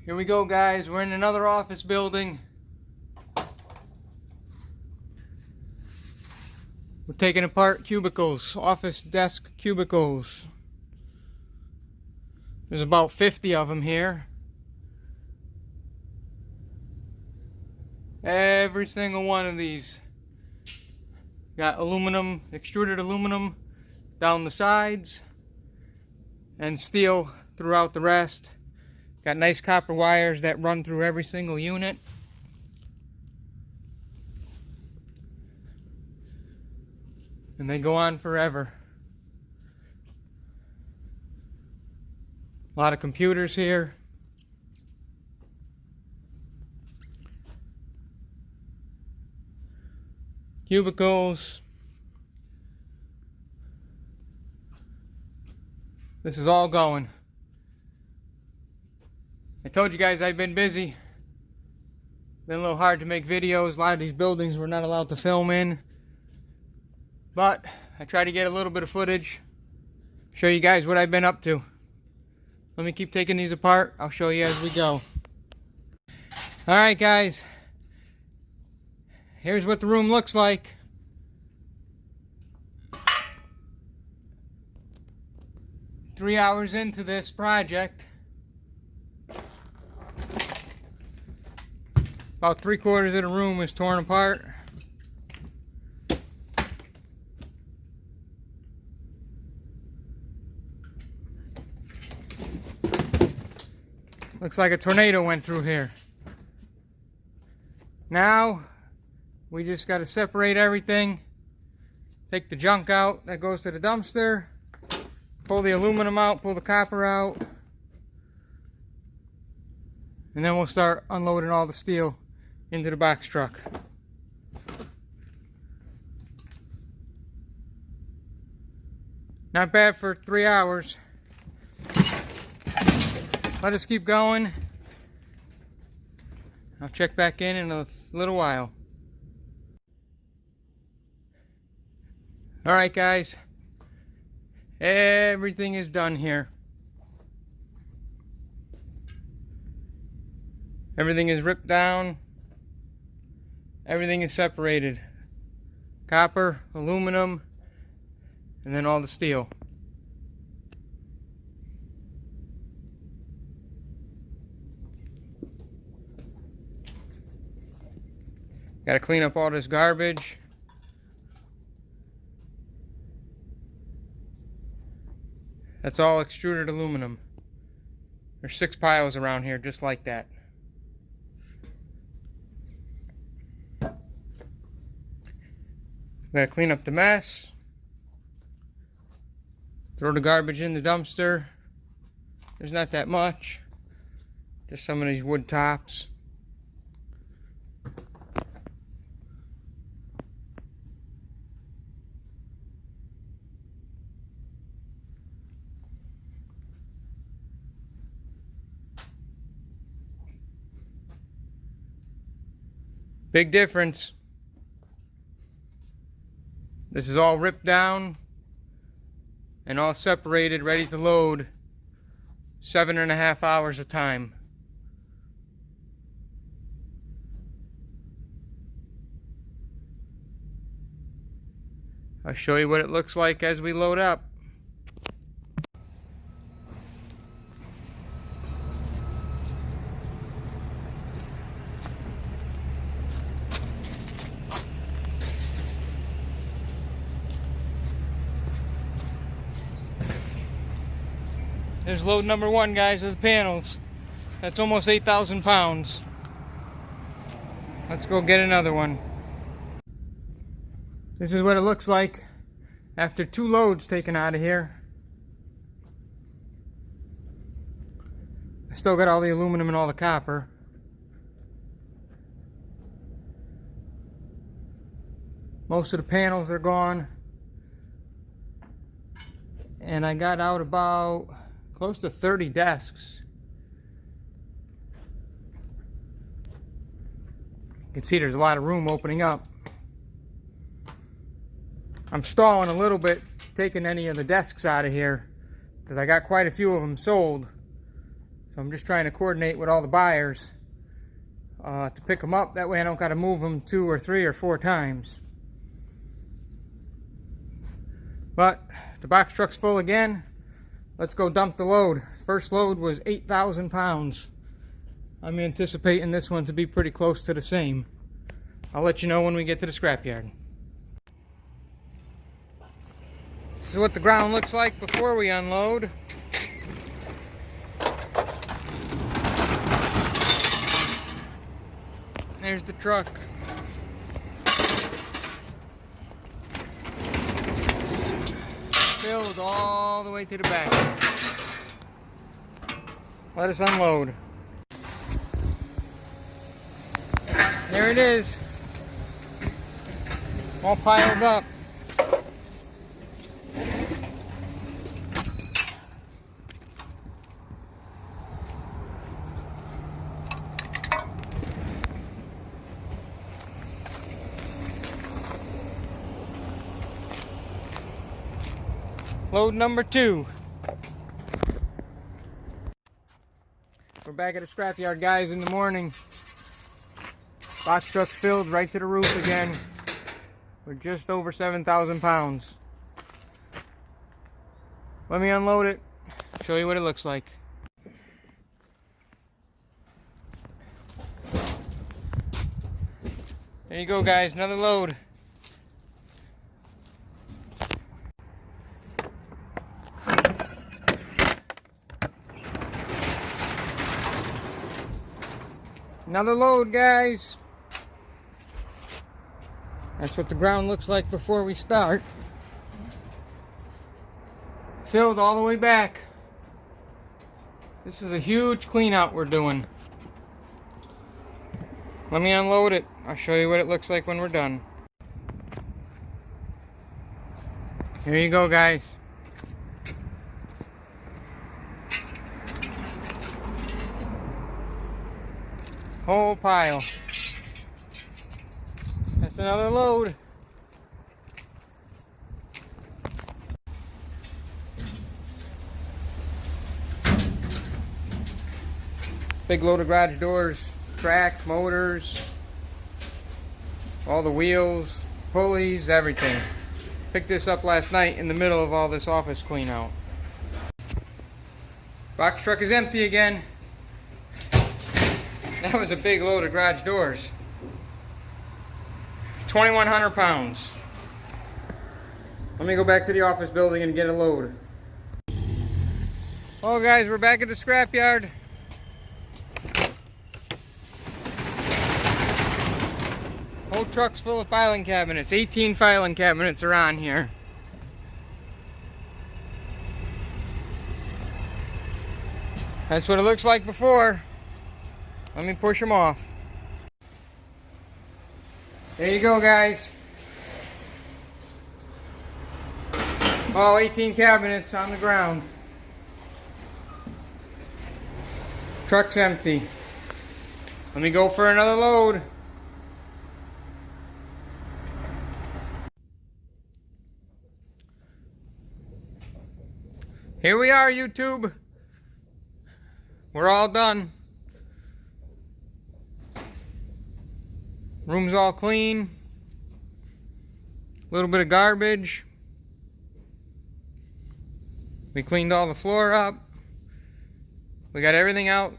Here we go, guys. We're in another office building. We're taking apart cubicles, office desk cubicles. There's about 50 of them here. Every single one of these got aluminum, extruded aluminum down the sides and steel throughout the rest. Got nice copper wires that run through every single unit. And they go on forever. A lot of computers here. Cubicles. This is all going. I told you guys I've been busy. Been a little hard to make videos. A lot of these buildings we're not allowed to film in. But I try to get a little bit of footage. Show you guys what I've been up to. Let me keep taking these apart. I'll show you as we go. Alright guys. Here's what the room looks like. Three hours into this project. About 3/4 of the room is torn apart. Looks like a tornado went through here. Now, we just got to separate everything. Take the junk out that goes to the dumpster. Pull the aluminum out, pull the copper out. And then we'll start unloading all the steel into the box truck. Not bad for 3 hours. Let us keep going. I'll check back in a little while. Alright guys. Everything is done here. Everything is ripped down. Everything is separated. Copper, aluminum, and then all the steel. Got to clean up all this garbage. That's all extruded aluminum. There's 6 piles around here just like that. Got to clean up the mess. Throw the garbage in the dumpster. There's not that much. Just some of these wood tops. Big difference. This is all ripped down and all separated, ready to load. 7.5 hours of time. I'll show you what it looks like as we load up. There's load number 1, guys, of the panels. That's almost 8,000 pounds. Let's go get another one. This is what it looks like after 2 loads taken out of here. I still got all the aluminum and all the copper. Most of the panels are gone. And I got out about close to 30 desks. You can see there's a lot of room opening up. I'm stalling a little bit taking any of the desks out of here because I got quite a few of them sold. So I'm just trying to coordinate with all the buyers to pick them up. That way I don't got to move them 2 or 3 or 4 times. But the box truck's full again. Let's go dump the load. First load was 8,000 pounds. I'm anticipating this one to be pretty close to the same. I'll let you know when we get to the scrapyard. This is what the ground looks like before we unload. There's the truck. Filled all the way to the back. Let us unload. There it is. All piled up. Load number 2. We're back at the scrapyard, guys, in the morning. Box truck's filled right to the roof again. We're just over 7,000 pounds. Let me unload it, show you what it looks like. There you go, guys, another load. Another load, guys. That's what the ground looks like before we start. Filled all the way back. This is a huge clean out we're doing. Let me unload it. I'll show you what it looks like when we're done. Here you go, guys. Whole pile. That's another load. Big load of garage doors, track, motors, all the wheels, pulleys, everything. Picked this up last night in the middle of all this office clean out. Box truck is empty again. That was a big load of garage doors. 2,100 pounds. Let me go back to the office building and get a load. Well, guys, we're back at the scrapyard. Whole truck's full of filing cabinets. 18 filing cabinets are on here. That's what it looks like before. Let me push them off. There you go, guys. All 18 cabinets on the ground. Truck's empty. Let me go for another load. Here we are, YouTube. We're all done. Room's all clean. A little bit of garbage. We cleaned all the floor up. We got everything out.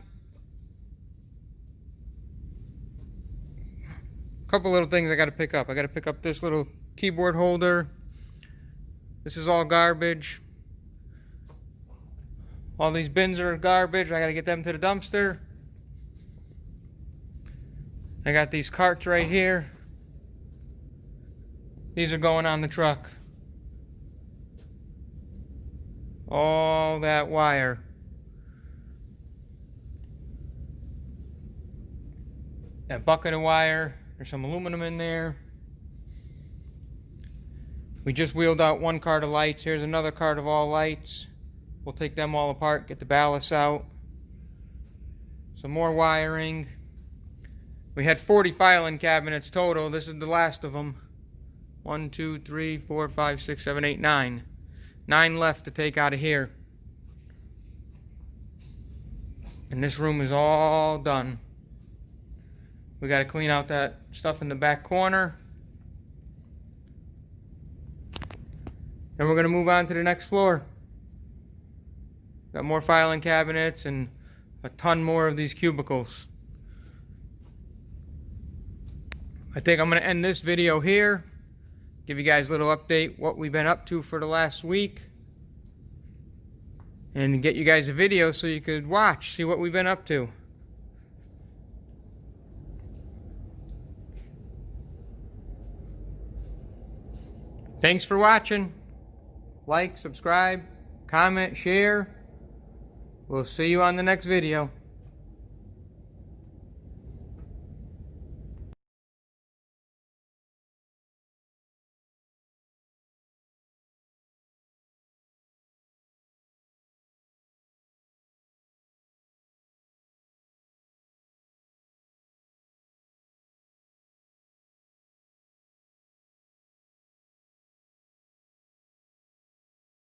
A couple little things I got to pick up. I got to pick up this little keyboard holder. This is all garbage. All these bins are garbage. I got to get them to the dumpster. I got these carts right here. These are going on the truck. All that wire. That bucket of wire. There's some aluminum in there. We just wheeled out one cart of lights. Here's another cart of all lights. We'll take them all apart, get the ballasts out. Some more wiring. We had 40 filing cabinets total. This is the last of them. 1, 2, 3, 4, 5, 6, 7, 8, 9. 9 left to take out of here. And this room is all done. We got to clean out that stuff in the back corner. And we're going to move on to the next floor. Got more filing cabinets and a ton more of these cubicles. I think I'm going to end this video here. Give you guys a little update what we've been up to for the last week. And get you guys a video so you could watch, see what we've been up to. Thanks for watching. Like, subscribe, comment, share. We'll see you on the next video.